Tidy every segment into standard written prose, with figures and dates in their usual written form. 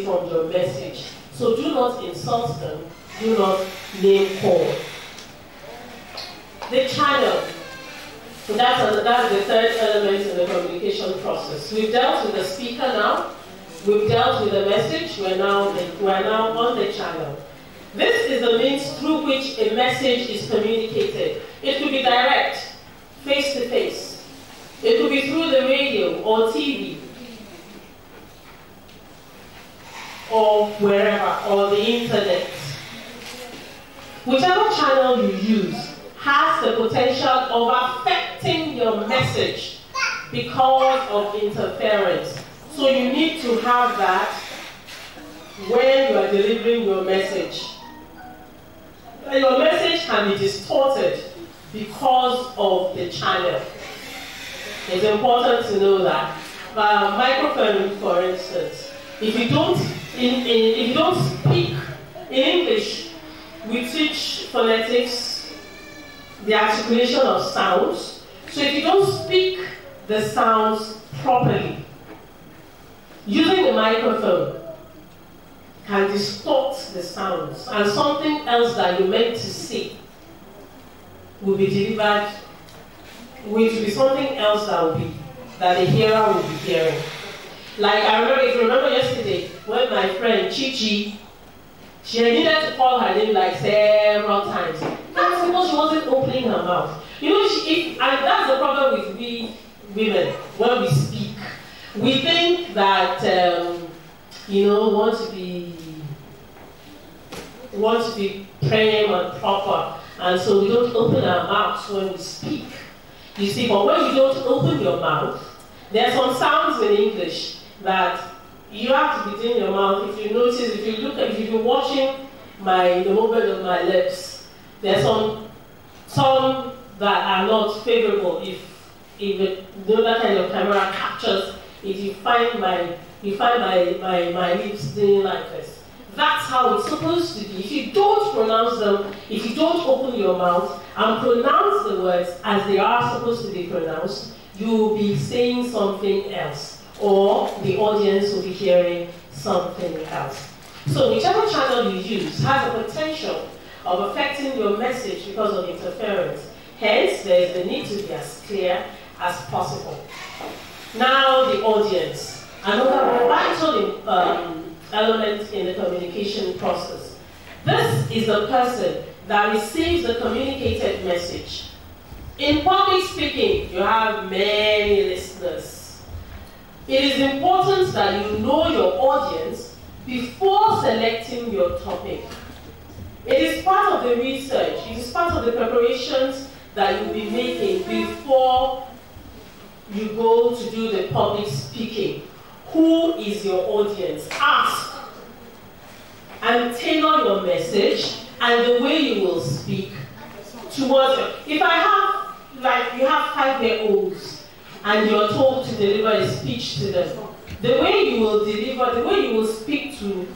from your message. So do not insult them, do not name call. The channel. So that's the third element in the communication process. We've dealt with the speaker now. We've dealt with the message. We're now on the channel. This is the means through which a message is communicated. It could be direct, face to face. It could be through the radio or TV or wherever, or the internet. Whichever channel you use has the potential of affecting your message because of interference. So you need to have that when you are delivering your message. Your message can be distorted because of the channel. It's important to know that. Microphone, for instance, if you don't speak in English, we teach phonetics, the articulation of sounds. So if you don't speak the sounds properly, using the microphone can distort the sounds, and something else that you meant to say will be delivered, which will be something else that the hearer will be hearing. Like if you remember yesterday, when my friend Chichi, she had needed to call her name like several times. That's because she wasn't opening her mouth. You know, and that's the problem with we women when we speak. We think that want to be prim and proper, and so we don't open our mouths when we speak. You see, but when you don't open your mouth, there are some sounds in English that you have to be doing your mouth. If you notice, if you're watching the movement of my lips, there's some that are not favorable. If that kind of camera captures, if you find my lips doing like this. That's how it's supposed to be. If you don't pronounce them, if you don't open your mouth and pronounce the words as they are supposed to be pronounced, you will be saying something else, or the audience will be hearing something else. So whichever channel you use has a potential of affecting your message because of interference. Hence, there is the need to be as clear as possible. Now, the audience. Another vital element in the communication process. This is the person that receives the communicated message. In public speaking, you have many listeners. It is important that you know your audience before selecting your topic. It is part of the research, it is part of the preparations that you'll be making before you go to do the public speaking. Who is your audience? Ask and tailor your message and the way you will speak towards it. If I have, you have 5-year-olds and you're told to deliver a speech to them, the way you will speak to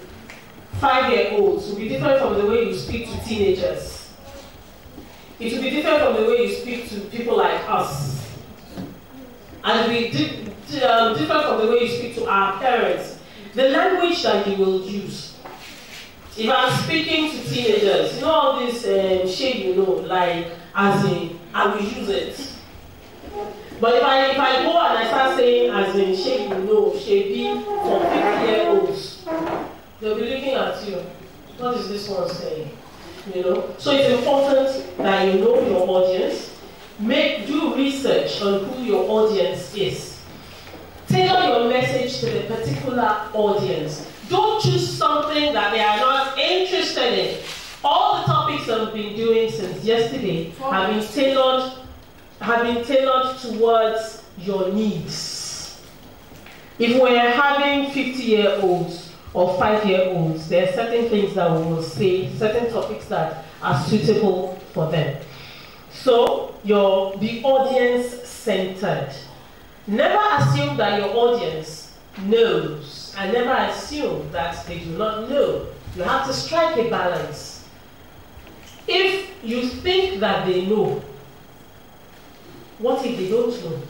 5-year-olds will be different from the way you speak to teenagers. It will be different from the way you speak to people like us. And it will be different from the way you speak to our parents. The language that you will use. If I'm speaking to teenagers, you know all this shade, like as in, I will use it. But if I go and I start saying as in shade, shade be for 50-year-olds, they'll be looking at you. What is this one saying? So it's important that you know your audience. Do research on who your audience is. Tailor your message to the particular audience. Don't choose something that they are not interested in. All the topics I've been doing since yesterday have been tailored towards your needs. If we're having 50-year-olds or 5-year-olds, there are certain things that we will say, certain topics that are suitable for them. So, be audience-centered. Never assume that your audience knows, and never assume that they do not know. You have to strike a balance. If you think that they know, what if they don't know?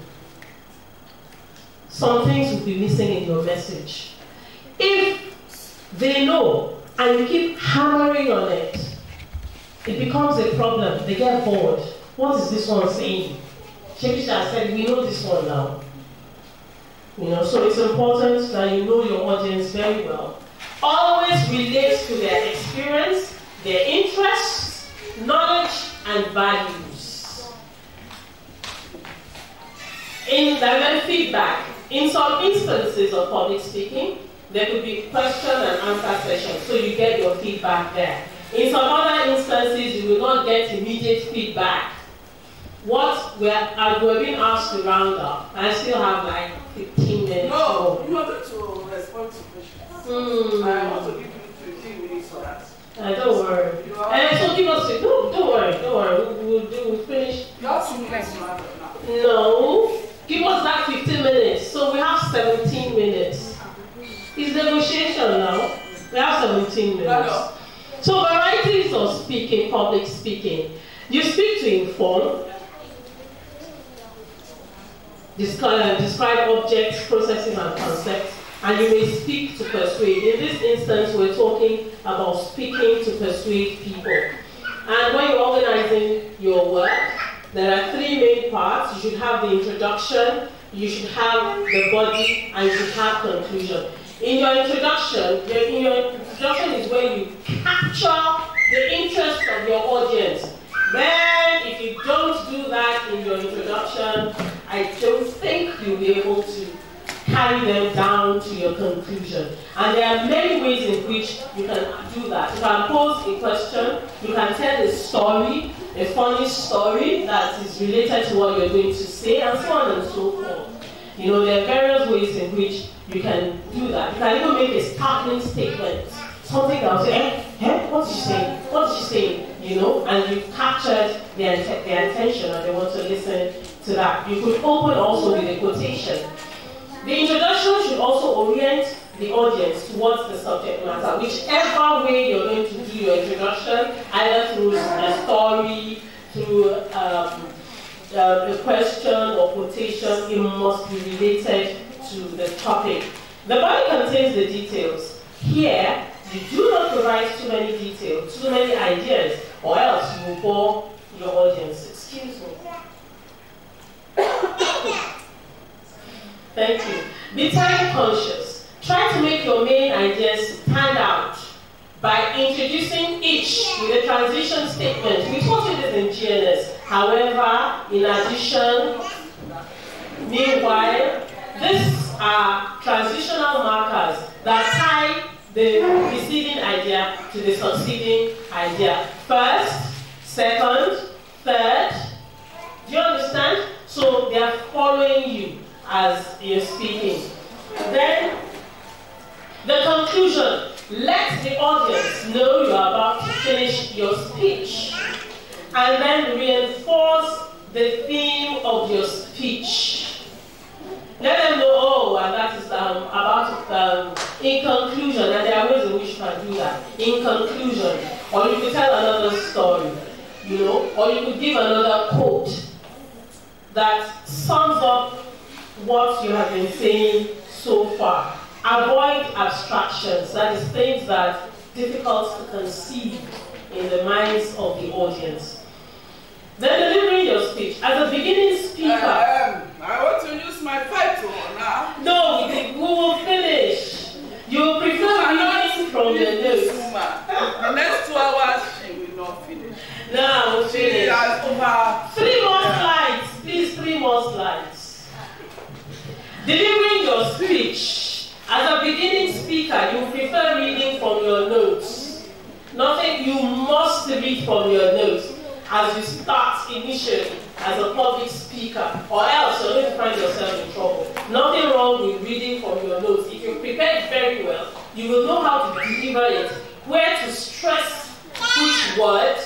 Some things will be missing in your message. If they know, and you keep hammering on it, it becomes a problem. They get bored. What is this one saying? Shekisha said, we know this one now. So it's important that you know your audience very well. Always relate to their experience, their interests, knowledge, and values. In direct feedback, in some instances of public speaking, there could be question and answer sessions, so you get your feedback there. In some other instances, you will not get immediate feedback. What I've been asked to round up, I still have like 15 minutes. No, you are going to respond to questions. I want to give you 15 minutes for that. Don't worry. So give us don't worry. We'll finish. You have 2 minutes now. No, give us that 15 minutes. So we have 17 minutes. It's negotiation now. We have 17 minutes. So varieties of speaking, public speaking. You speak to inform, describe objects, processes, and concepts, and you may speak to persuade. In this instance, we're talking about speaking to persuade people. And when you're organizing your work, there are 3 main parts. You should have the introduction, you should have the body, and you should have conclusion. In your introduction is where you capture the interest of your audience. Then, if you don't do that in your introduction, I don't think you'll be able to carry them down to your conclusion. And there are many ways in which you can do that. You can pose a question, you can tell a story, a funny story that is related to what you're going to say, and so on and so forth. There are various ways in which you can do that. You can even make a startling statement. Something that will say, what's she saying? What's she saying? And you've captured their attention and they want to listen to that. You could open also with a quotation. The introduction should also orient the audience towards the subject matter. Whichever way you're going to do your introduction, either through a story, through a question or quotation, it must be related to the topic. The body contains the details. Here, you do not provide too many details, too many ideas, or else you will bore your audience. Excuse me. Thank you. Be time conscious. Try to make your main ideas stand out by introducing each with a transition statement. We taught you this in GNS. However, in addition, meanwhile, these are transitional markers that tie the preceding idea to the succeeding idea. First, second, third. Do you understand? So they are following you as you're speaking. Then, the conclusion. Let the audience know you are about to finish your speech. And then reinforce the theme of your speech. Let them know, and that is in conclusion, and there are ways in which you can do that. In conclusion, or you could tell another story, or you could give another quote that sums up what you have been saying so far. Avoid abstractions, that is things that are difficult to conceive in the minds of the audience. Then delivering your speech. As a beginning speaker... I want to use my title now. No, we will finish. You prefer reading from the notes. The next 2 hours, she will not finish. No, we'll finish. Over 3 more slides. Please, 3 more slides. Delivering your speech. As a beginning speaker, you prefer reading from your notes. Nothing, you must read from your notes as you start initially as a public speaker, or else you're going to find yourself in trouble. Nothing wrong with reading from your notes. If you prepare it very well, you will know how to deliver it, where to stress which word,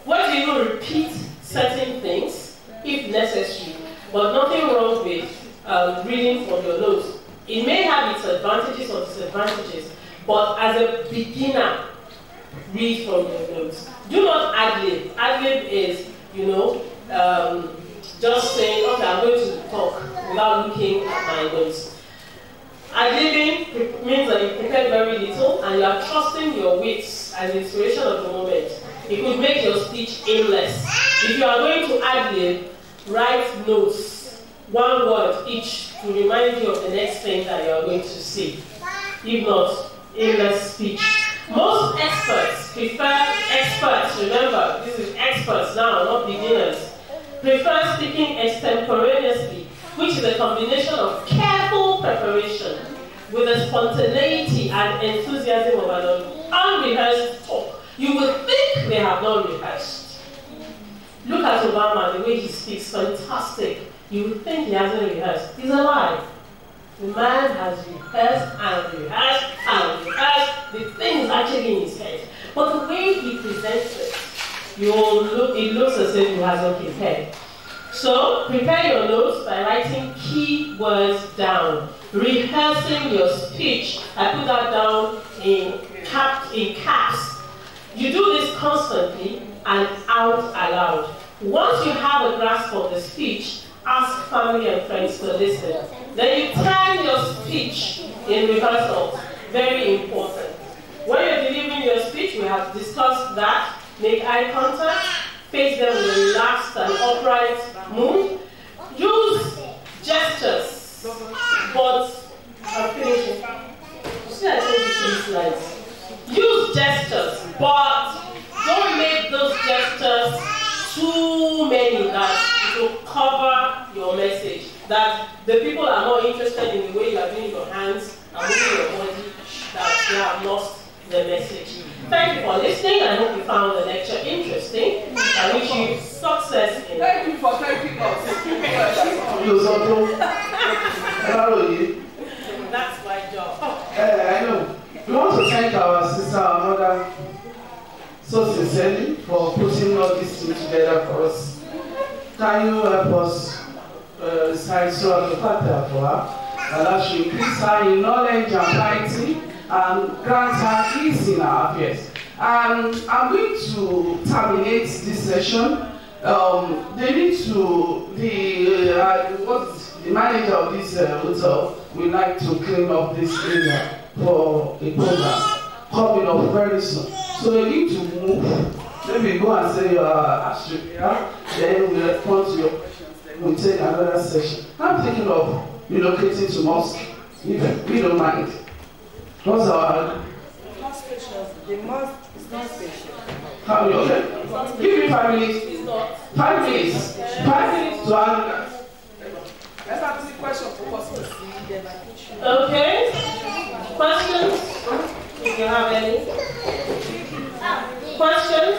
where to even repeat certain things, if necessary. But nothing wrong with reading from your notes. It may have its advantages or disadvantages, but as a beginner, read from your notes. Do not ad-lib. Ad-lib is, just saying, okay, I'm going to talk without looking at my notes. Ad-libbing means that you prepare very little and you are trusting your wits and the inspiration of the moment, it could make your speech aimless. If you are going to ad-lib, write notes, one word each, to remind you of the next thing that you are going to say. If not, aimless speech. Most experts, remember, this is experts now, not beginners, prefer speaking extemporaneously, which is a combination of careful preparation with the spontaneity and enthusiasm of an unrehearsed talk. You will think they have not rehearsed. Look at Obama, the way he speaks, fantastic. You would think he hasn't rehearsed. He's a lie. The man has rehearsed and rehearsed and rehearsed. The thing is actually in his head. But the way he presents it, it looks as if he hasn't prepared. So, prepare your notes by writing key words down. Rehearsing your speech. I put that down in caps. You do this constantly and out aloud. Once you have a grasp of the speech, ask family and friends to listen. Then you time your speech in rehearsals. Very important. When you're delivering your speech, we have discussed that. Make eye contact. Face them with a relaxed and upright mood. Use gestures. But I'm finishing. See, I told you 3 slides. Use gestures, but don't make those gestures too many that it will cover your message. That the people are not interested in the way you are doing your hands and moving your body, that they have lost the message. Thank you for listening. I hope you found the lecture interesting. I wish you success in it. Thank you for thanking us. That's my job. I know. We want to thank our sister, our mother, so sincerely for putting all this thing together for us. Can you help us recite Surah Al-Fatiha for her? And that should increase her in knowledge and piety and grant her ease in our affairs. And I'm going to terminate this session. They need to, the manager of this hotel would like to clean up this area for a program coming up very soon. So you need to move. Maybe go and say your astral prayer, then we'll respond to your questions, then we'll take another session. I'm thinking of relocating to mosque, if we don't mind. What's our... Not special. The mosque is not special. How many? Okay. Give me 5 minutes. 5 minutes. 5 minutes to answer that. Let's ask the question for possible. Okay. Questions? If you have any. Questions?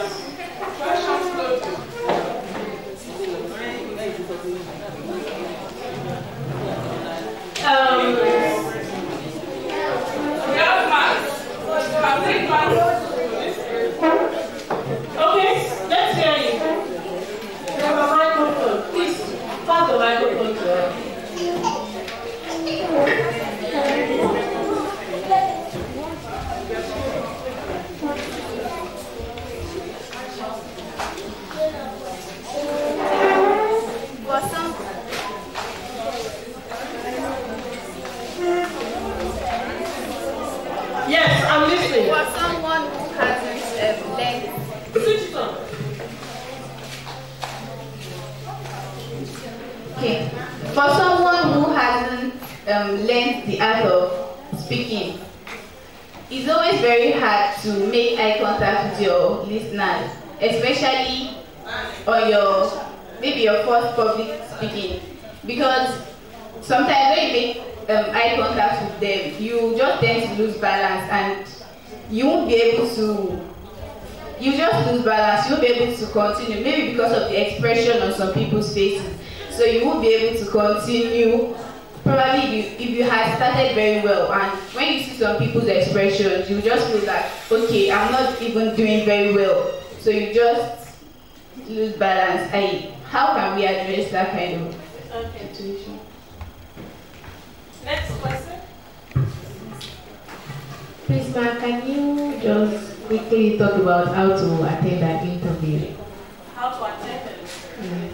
Okay, let's hear you. You have a microphone. Please pass the microphone to her. Yes, I'm listening. For someone who hasn't learned. Switch it on. Okay. For someone who hasn't learned the art of speaking, it's always very hard to make eye contact with your listeners, especially on maybe your first public speaking, because sometimes when you make eye contact with them, you just tend to lose balance and you won't be able to. You just lose balance. You won't be able to continue, maybe because of the expression on some people's faces. So you won't be able to continue. Probably if you had started very well, and when you see some people's expressions, you just feel like, okay, I'm not even doing very well. So you just lose balance. How can we address that kind of situation? Next question. Please, ma'am, can you just quickly talk about how to attend an interview? How to attend an interview?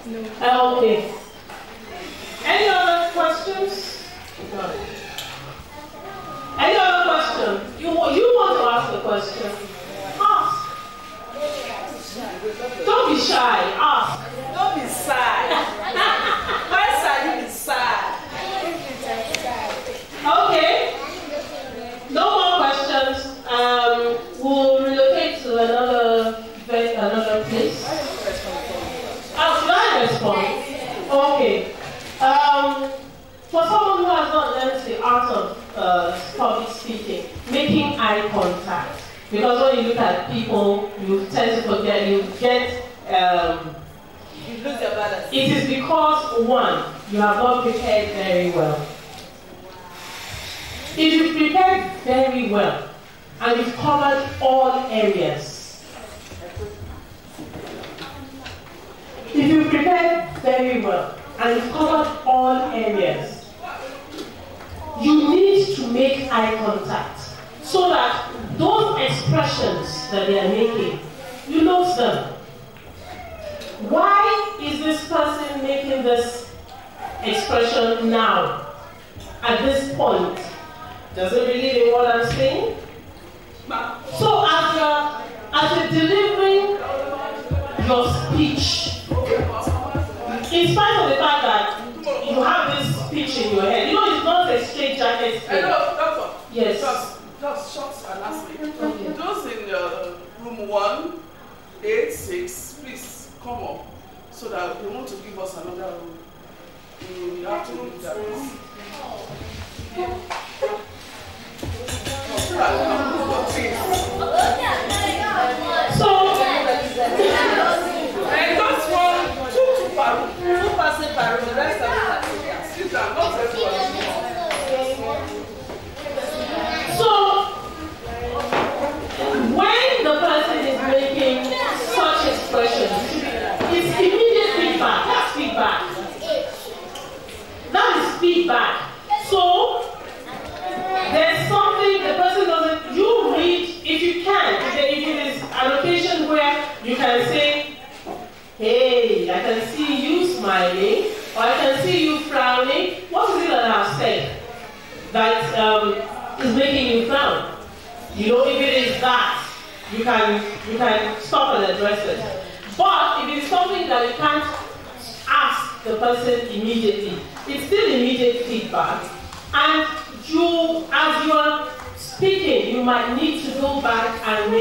No. Okay. Any other questions? No. Any other question? You want to ask a question? Ask. Don't be shy. Ask. Don't be sad. Why should you be sad? Okay. No more questions. We'll relocate to another place. Oh, should I respond? Okay. For someone who has not learned the art of public speaking, making eye contact. Because when you look at people, you tend to forget, you get, You lose your balance. it is because, one, you have not prepared very well. If you prepared very well, and you've covered all areas, if you prepared very well, and you've covered all areas, you need to make eye contact so that those expressions that they are making, you note them. Why is this person making this expression now, at this point? Does it believe in what I'm saying? So as you're delivering your speech, in spite of the fact that you have this speech in your head, you know it's not a straight jacket speech. Hello, doctor. Yes. Just short and last week. Okay. Those in room 186, please come up so that they want to give us another room. You have to do that. So that we can move your things. And just one, two per room. 2 person per room. The rest of it are sitting. Sit down, not everyone. So, when the person is making such expressions, it's immediate feedback. That's feedback. That is feedback. So, there's something the person doesn't, you read, if you can, if it is an occasion where you can say, hey, I can see you smiling, or I can see you frowning. What is it that I've said that is making you frown? You know, if it is that, you can stop and address it. But if it is something that you can't ask the person immediately, it's still immediate feedback. And you, as you are speaking, you might need to go back and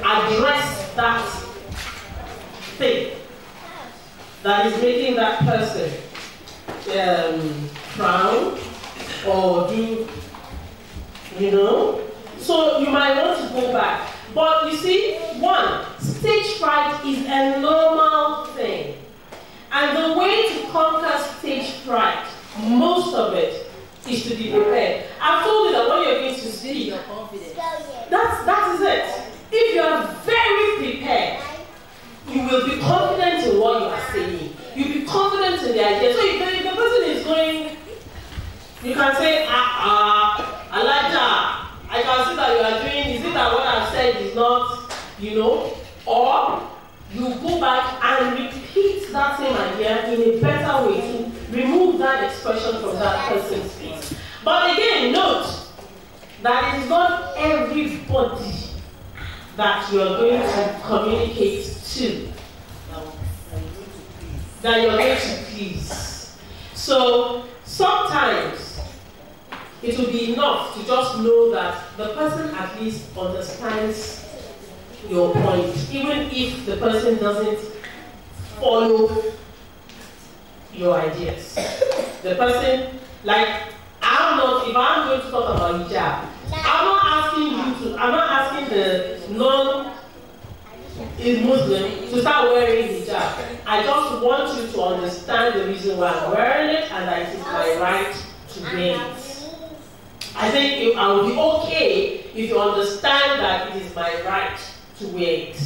address that thing that is making that person frown or do, you know. So you might want to go back. But you see, one, stage fright is a normal thing. And the way to conquer stage fright, most of it, is to be prepared. I've told you that when you're going to speak, that is it. If you are very prepared, you will be confident in what you are saying. You'll be confident in the idea. So if the person is going, you can say, I like that. I can see that you are doing, is it that what I've said is not, you know, or you go back and repeat that same idea in a better way to remove that expression from that person's face. But again, note that it is not everybody that you are going to communicate to, that you are going to please. So sometimes it will be enough to just know that the person at least understands your point, even if the person doesn't follow your ideas. The person, like, I'm not, if I'm going to talk about hijab, I'm not asking the non-Muslim to start wearing hijab. I just want you to understand the reason why I'm wearing it and that it is my right to wear it. I think I will be okay if you understand that it is my right to wear it.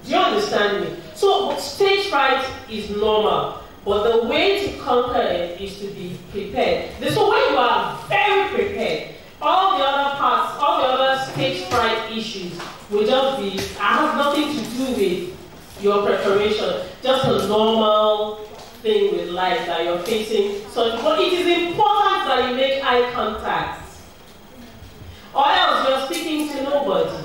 Do you understand me? So stage fright is normal, but the way to conquer it is to be prepared. So when you are very prepared, all the other parts, all the other stage fright issues will just be, I have nothing to do with your preparation, just a normal thing with life that you're facing. So, but it is important that you make eye contact, or else you're speaking to nobody.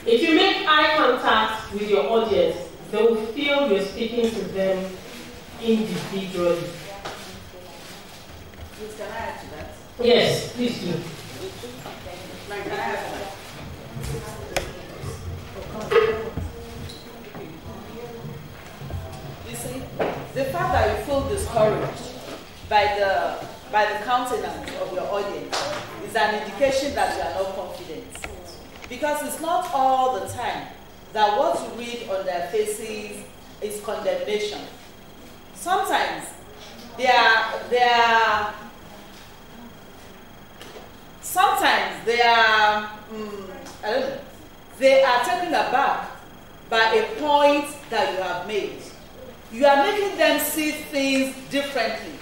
If you make eye contact with your audience, they will feel you're speaking to them individually. Please, can I add to that? Yes, please do. Like, can I add to that? You see, the fact that you feel discouraged by the countenance of your audience is an indication that you are not confident. Because it's not all the time that what you read on their faces is condemnation. Sometimes they are I don't know, they are taken aback by a point that you have made. You are making them see things differently.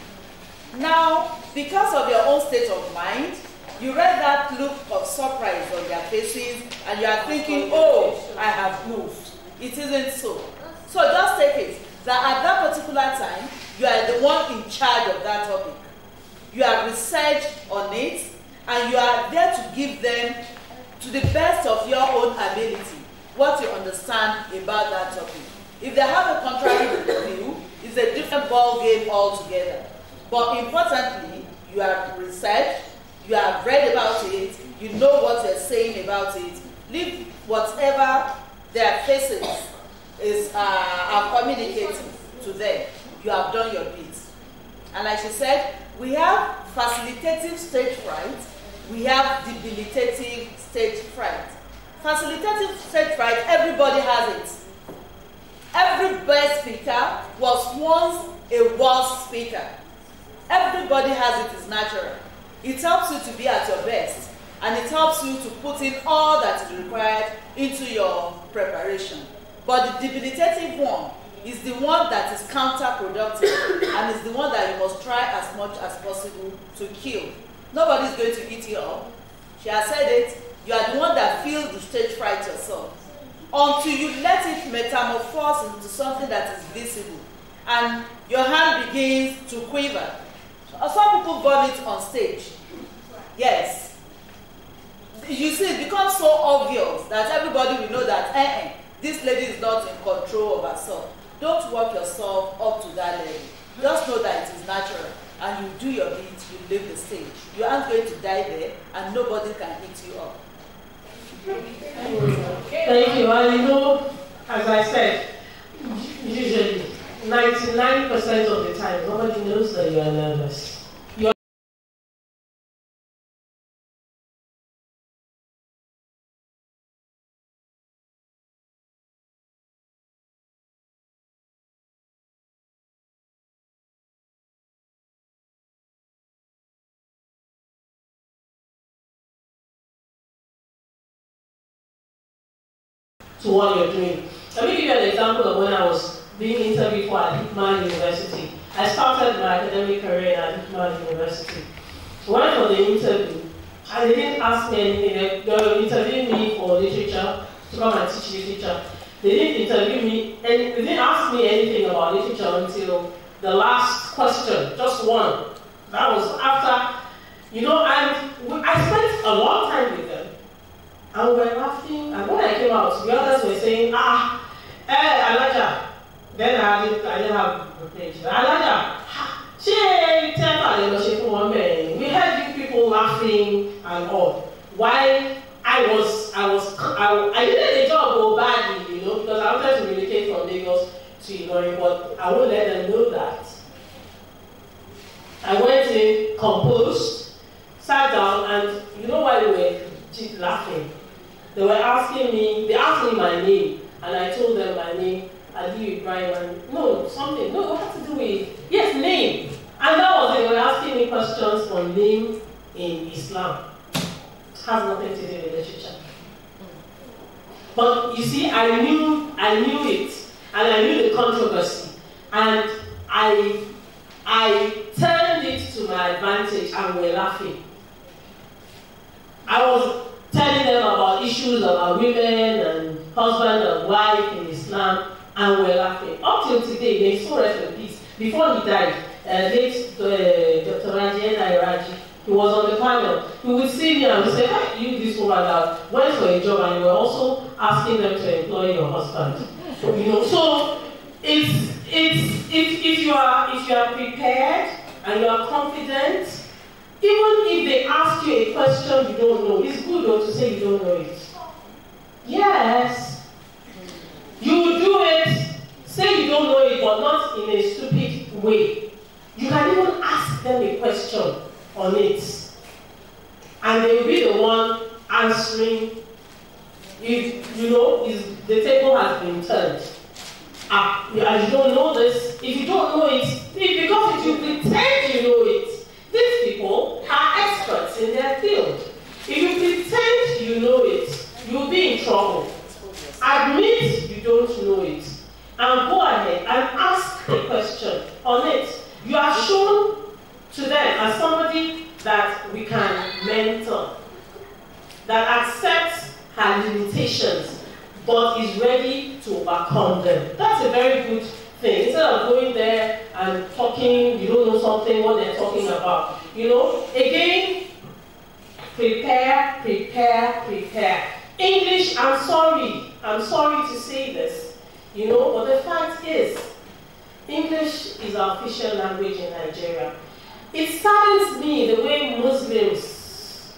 Now, because of your own state of mind, you read that look of surprise on their faces and you are thinking, oh, I have moved. It isn't so. So just take it that at that particular time, you are the one in charge of that topic. You have researched on it and you are there to give them, to the best of your own ability, what you understand about that topic. If they have a contrary view, it's a different ball game altogether. But importantly, you have researched, you have read about it, you know what they're saying about it. Leave whatever their faces are communicating to them. You have done your bit. And like she said, we have facilitative stage fright, we have debilitative stage fright. Facilitative stage fright, everybody has it. Every best speaker was once a worst speaker. Everybody has it, it's natural. It helps you to be at your best, and it helps you to put in all that is required into your preparation. But the debilitative one is the one that is counterproductive and is the one that you must try as much as possible to kill. Nobody is going to eat you up. She has said it. You are the one that feels the stage fright yourself. Until you let it metamorphose into something that is visible and your hand begins to quiver. Some people vomit on stage. Yes. You see, it becomes so obvious that everybody will know that this lady is not in control of herself. Don't work yourself up to that level. Just know that it is natural. And you do your bit, you leave the stage. You aren't going to die there and nobody can eat you up. Thank you. And you know, as I said, usually 99% of the time, nobody knows that you are nervous. To what you're doing. Let me give you an example of when I was being interviewed for Al-Hikmah University. I started my academic career at Al-Hikmah University. When for the interview, and they didn't ask me anything. They were interviewing me for literature, to come and teach literature. They didn't interview me, and they didn't ask me anything about literature until the last question, just one. That was after, you know, and I spent a long time with them. And we were laughing, and when I came out, the others were saying, Alaja. Then I didn't have the page. Alaja, we heard you people laughing and all. Why I did a job badly, you know, because I wanted to relocate from Lagos to Ilorin, but I won't let them know that. I went in, composed, sat down, and you know why they were laughing? They were asking me, they asked me my name, and I told them my name, Ali Ibrahim, and no, what to do with, yes, name. And that was it, they were asking me questions on name in Islam. It has nothing to do with literature. But you see, I knew it, and I knew the controversy, and I turned it to my advantage, and we were laughing. I was telling them about issues about women and husband and wife in Islam, and we're laughing. Up till today, may so rest in peace. Before he died, late Dr. Raji Raji, he was on the panel. He would see me and would say, hey, you this woman that went for a job and you were also asking them to employ your husband. You know, so if you are prepared and you are confident, even if they ask you a question you don't know, it's good though to say you don't know it. Yes. You do it, say you don't know it, but not in a stupid way. You can even ask them a question on it. And they will be the one answering if, you know, the table has been turned. You don't know this. If you don't know it, because if you pretend you know it, these people are experts in their field. If you pretend you know it, you'll be in trouble. Admit you don't know it, and go ahead and ask a question on it. You are shown to them as somebody that we can mentor, that accepts her limitations, but is ready to overcome them. That's a very good thing. Instead of going there and talking, you don't know something, what they're talking about. You know, again, prepare, prepare, prepare. English, I'm sorry to say this, you know, but the fact is, English is our official language in Nigeria. It saddens me the way Muslims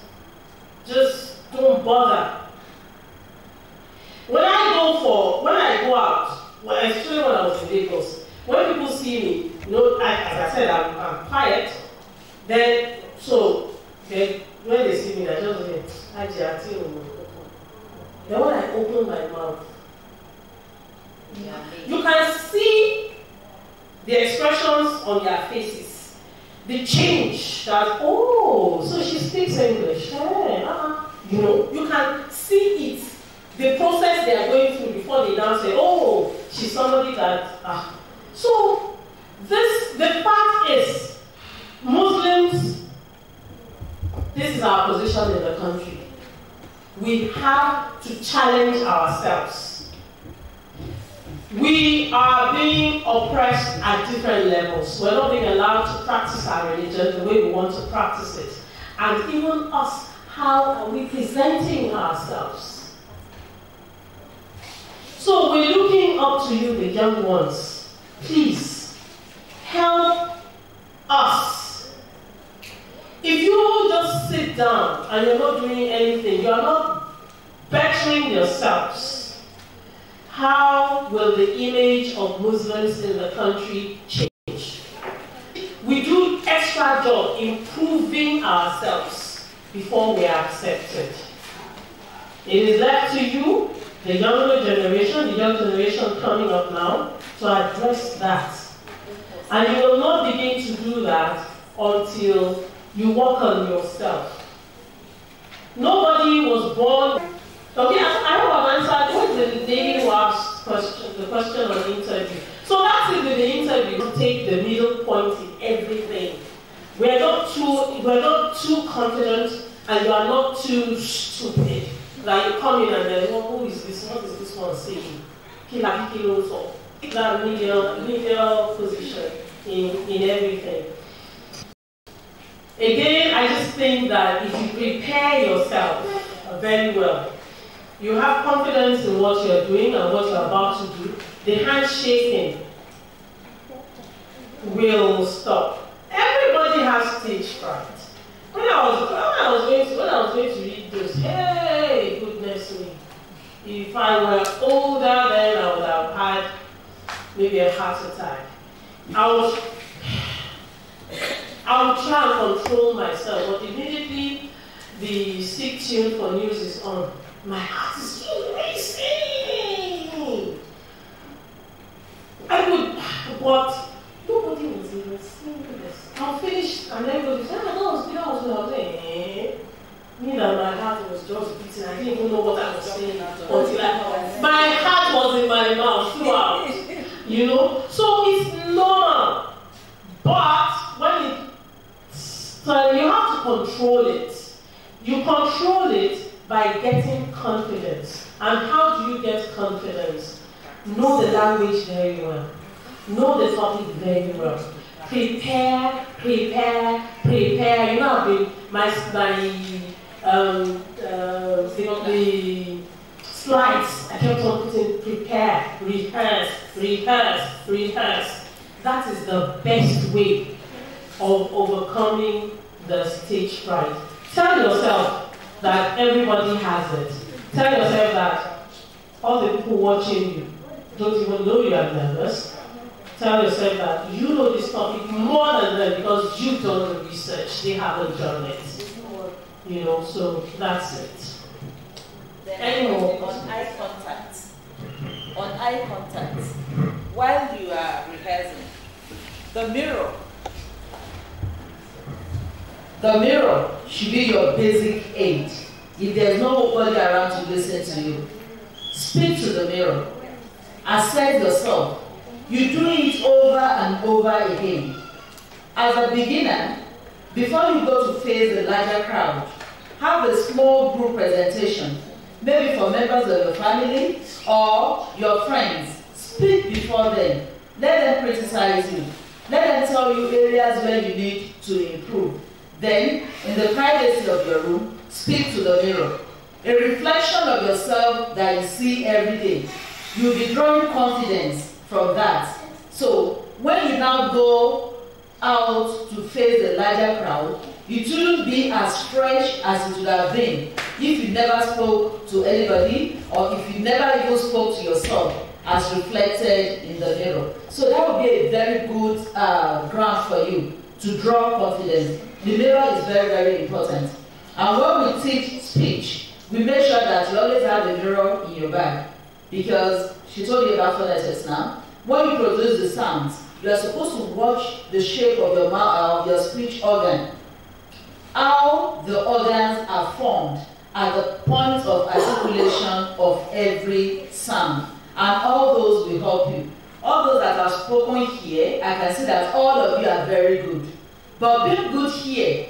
just don't bother. When I go out, especially when I was in Lagos, when people see me, you know, as I said, I'm quiet, then, when they see me, I just say, then when I open my mouth, you can see the expressions on their faces, the change that, oh, so she speaks English. Hey, you know, you can see it, the process they are going through before they now say, oh, she's somebody that, So, the fact is, Muslims, this is our position in the country. We have to challenge ourselves. We are being oppressed at different levels. We're not being allowed to practice our religion the way we want to practice it. And even us, how are we presenting ourselves? So we're looking up to you, the young ones. Please, help us. If you just sit down and you're not doing anything, you're not bettering yourselves, how will the image of Muslims in the country change? We do extra job improving ourselves before we are accepted. It is left to you, the younger generation, the young generation coming up now, to address that. And you will not begin to do that until you work on yourself. Nobody was born. Okay, I hope I've answered. What is the lady who asked the question on the interview? So that's it with the interview. Take the middle point in everything. We're not too confident, and you are not too stupid. Like you come in and then, oh, who is this? What is this one saying? That medial position in everything. Again, I just think that if you prepare yourself very well, you have confidence in what you're doing and what you're about to do, the handshaking will stop. Everybody has stage fright. When I was going to read this, hey, goodness me, if I were older, then I would have had maybe a heart attack. I would try and control myself, but immediately the sick tune for news is on. My heart is still racing. But nobody was even seeing this. I'm finished, and everybody said, that was what I me that my heart was just beating. I didn't even know what I was saying until my heart was in my mouth throughout. You know? So it's normal. But when you have to control it. You control it by getting confidence. And how do you get confidence? Know the language very well. Know the topic very well. Prepare, prepare, prepare. You know, I've been, the slides, I kept on putting prepare, rehearse, rehearse, rehearse. That is the best way of overcoming the stage fright. Tell yourself that everybody has it. Tell yourself that all the people watching you don't even know you are nervous. Tell yourself that you know this topic more than them because you've done the research. They haven't done it. You know, so that's it. Then on eye contact. On eye contact. While you are rehearsing, the mirror should be your basic aid. If there's nobody around to listen to you, speak to the mirror. Assess yourself. You do it over and over again. As a beginner, before you go to face the larger crowd, have a small group presentation, maybe for members of your family or your friends. Speak before them. Let them criticize you. Let them tell you areas where you need to improve. Then, in the privacy of your room, speak to the mirror. A reflection of yourself that you see every day. You'll be drawing confidence from that. So, when you now go out to face the larger crowd, it shouldn't be as fresh as it would have been if you never spoke to anybody or if you never even spoke to yourself as reflected in the mirror. So that would be a very good ground for you to draw confidence. The mirror is very, very important. And when we teach speech, we make sure that you always have the mirror in your bag. Because she told you about phonetics now. When you produce the sounds, you are supposed to watch the shape of your mouth, your speech organ. How the organs are formed at the point of articulation of every sound. And all those will help you. All those that have spoken here, I can see that all of you are very good. But being good here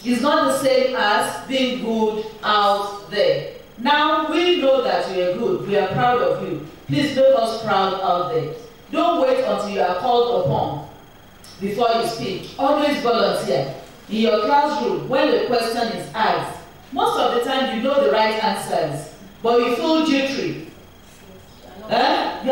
is not the same as being good out there. Now we know that you are good. We are proud of you. Please make us proud out there. Don't wait until you are called upon before you speak. Always volunteer. In your classroom, when the question is asked, most of the time you know the right answers, but you feel jittery. You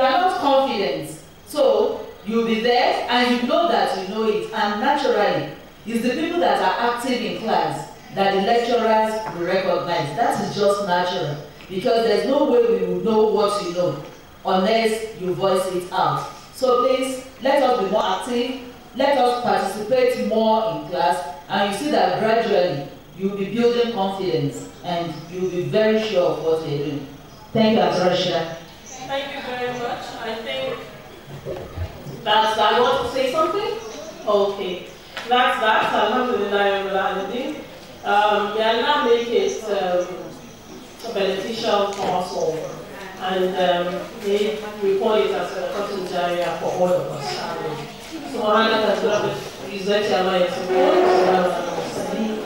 are not confident. So you'll be there and you know that you know it. And naturally, it's the people that are active in class that the lecturers will recognize. That is just natural. Because there's no way we will know what you know unless you voice it out. So please, let us be more active. Let us participate more in class. And you see that gradually, you'll be building confidence and you'll be very sure of what you're doing. Thank you, Atrasha. Thank you very much. I think that's, I want to say something? Okay. That's that. Alhamdulillah. May Allah make it beneficial for us all. And they report it as a cotton area for all of us. سبحانك رب العزة عما يصفون وسلام على المرسلين.